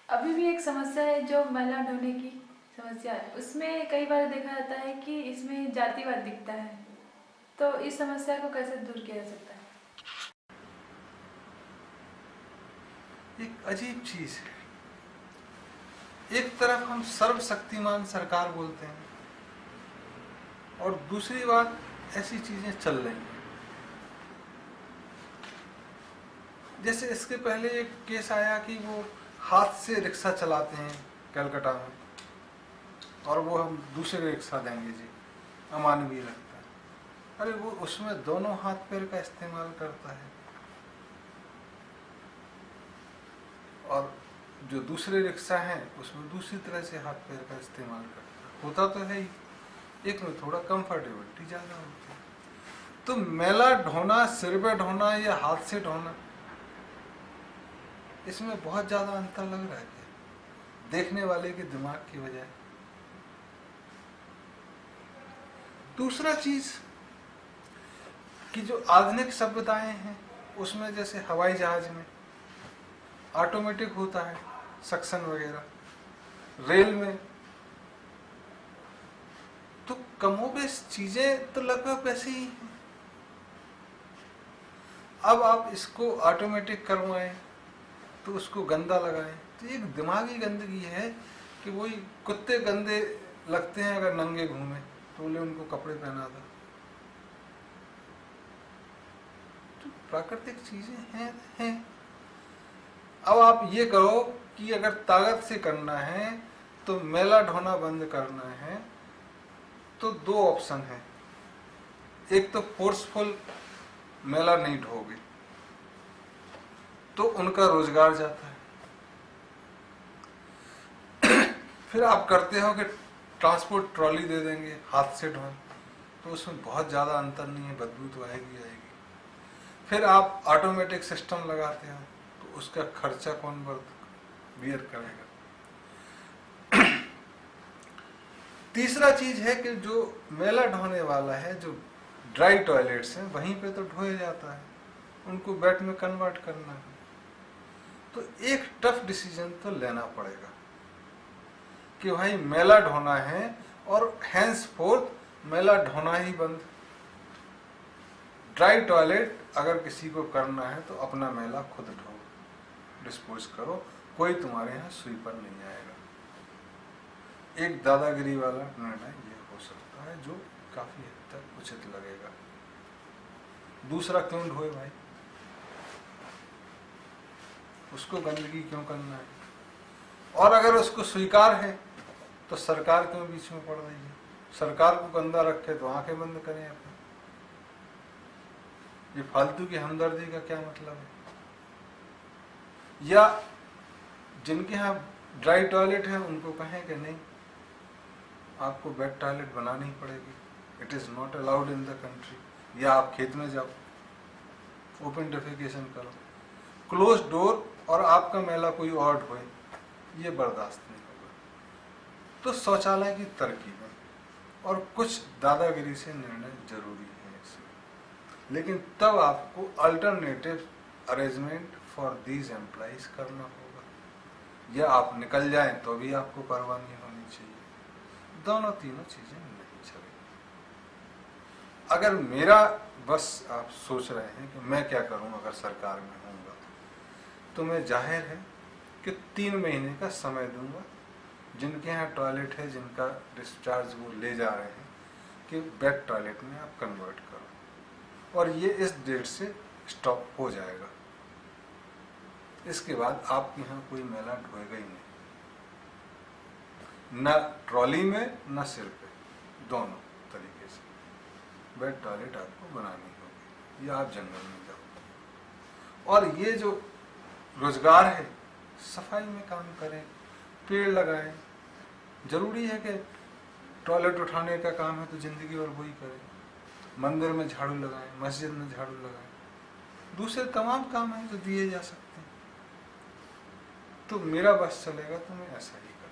अभी भी एक समस्या है जो मैला ढोने की समस्या है, उसमें कई बार देखा जाता है कि इसमें जातिवाद दिखता है, तो इस समस्या को कैसे दूर किया जा सकता है? एक अजीब चीज है। एक तरफ हम सर्वशक्तिमान सरकार बोलते हैं और दूसरी बात ऐसी चीजें चल रही हैं। जैसे इसके पहले एक केस आया कि वो हाथ से रिक्शा चलाते हैं कलकत्ता में, और वो हम दूसरे रिक्शा देंगे जी, अमानवीय लगता है। अरे वो उसमें दोनों हाथ पैर का इस्तेमाल करता है, और जो दूसरे रिक्शा हैं उसमें दूसरी तरह से हाथ पैर का इस्तेमाल करता है। होता तो है ही, एक में थोड़ा कंफर्टेबिलिटी ज़्यादा होती है। तो मैला ढोना, सिर पे ढोना या हाथ से ढोना, इसमें बहुत ज़्यादा अंतर लग रहा है क्या देखने वाले के दिमाग की बजाय। दूसरा चीज कि जो आधुनिक सभ्यताएं हैं उसमें जैसे हवाई जहाज में ऑटोमेटिक होता है सक्शन वगैरह, रेल में तो कमोबेश चीजें तो लगभग वैसी ही हैं। अब आप इसको ऑटोमेटिक करवाएं तो उसको गंदा लगाएं, तो एक दिमागी गंदगी है कि वही कुत्ते गंदे लगते हैं अगर नंगे घूमे, तो बोले उनको कपड़े पहना दो। तो प्राकृतिक चीजें हैं। अब आप ये करो कि अगर ताकत से करना है तो मैला ढोना बंद करना है, तो दो ऑप्शन है। एक तो फोर्सफुल मैला नहीं ढोगे तो उनका रोजगार जाता है। फिर आप करते हो कि ट्रांसपोर्ट ट्रॉली दे देंगे हाथ से ढोए, तो उसमें बहुत ज़्यादा अंतर नहीं है, बदबू तो आएगी। फिर आप ऑटोमेटिक सिस्टम लगाते हो तो उसका खर्चा कौन बियर करेगा। तीसरा चीज है कि जो मैला ढोने वाला है, जो ड्राई टॉयलेट्स हैं वहीं पे तो ढोया जाता है, उनको वेट में कन्वर्ट करना है। तो एक टफ डिसीजन तो लेना पड़ेगा कि भाई मैला ढोना है और हैंस फोर्थ मैला ढोना ही बंद। ड्राई टॉयलेट अगर किसी को करना है तो अपना मैला खुद ढो, डिस्पोज करो, कोई तुम्हारे यहाँ स्वीपर नहीं आएगा। एक दादागिरी वाला निर्णय ये हो सकता है जो काफी हद तक उचित लगेगा। दूसरा क्यों ढोए भाई, उसको गंदगी क्यों करना है? और अगर उसको स्वीकार है तो सरकार क्यों बीच में पड़ रही है? सरकार को गंदा रखे तो आंखें बंद करें अपने। ये फालतू की हमदर्दी का क्या मतलब है? या जिनके यहाँ ड्राई टॉयलेट है उनको कहें कि नहीं, आपको वेट टॉयलेट बनानी ही पड़ेगी, it is not allowed in the country. या आप खेत में जाओ, ओपन डेफिकेशन करो, क्लोज डोर, और आपका मैला कोई और ढोए, ये बर्दाश्त नहीं होगा। तो शौचालय की तरकीबें और कुछ दादागिरी से निर्णय जरूरी है इसमें, लेकिन तब आपको alternative arrangement for these employees करना होगा, या आप निकल जाएं तो भी आपको परवाह नहीं होनी चाहिए। दोनों तीनों चीजें नहीं चलेंगी। अगर मेरा बस आप सोच रहे हैं कि मैं क्या करूं अगर सरकार में होऊंगा, तो मैं जाहिर है कि 3 महीने का समय दूंगा जिनके यहाँ टॉयलेट है, जिनका डिस्चार्ज वो ले जा रहे हैं, कि वेट टॉयलेट में आप कन्वर्ट करो, और ये इस डेट से स्टॉप हो जाएगा। इसके बाद आपके यहाँ कोई मैला ढोएगा ही नहीं, न ट्रॉली में न सिर पे, दोनों तरीके से वेट टॉयलेट आपको बनानी होगी, या आप जंगल में जाओ। और ये जो रोजगार है, सफाई में काम करें, पेड़ लगाएं। जरूरी है कि टॉयलेट उठाने का काम है तो जिंदगी और वही करें, मंदिर में झाड़ू लगाएं, मस्जिद में झाड़ू लगाएं, दूसरे तमाम काम हैं जो दिए जा सकते हैं। तो मेरा बस चलेगा तो मैं ऐसा ही करूँ।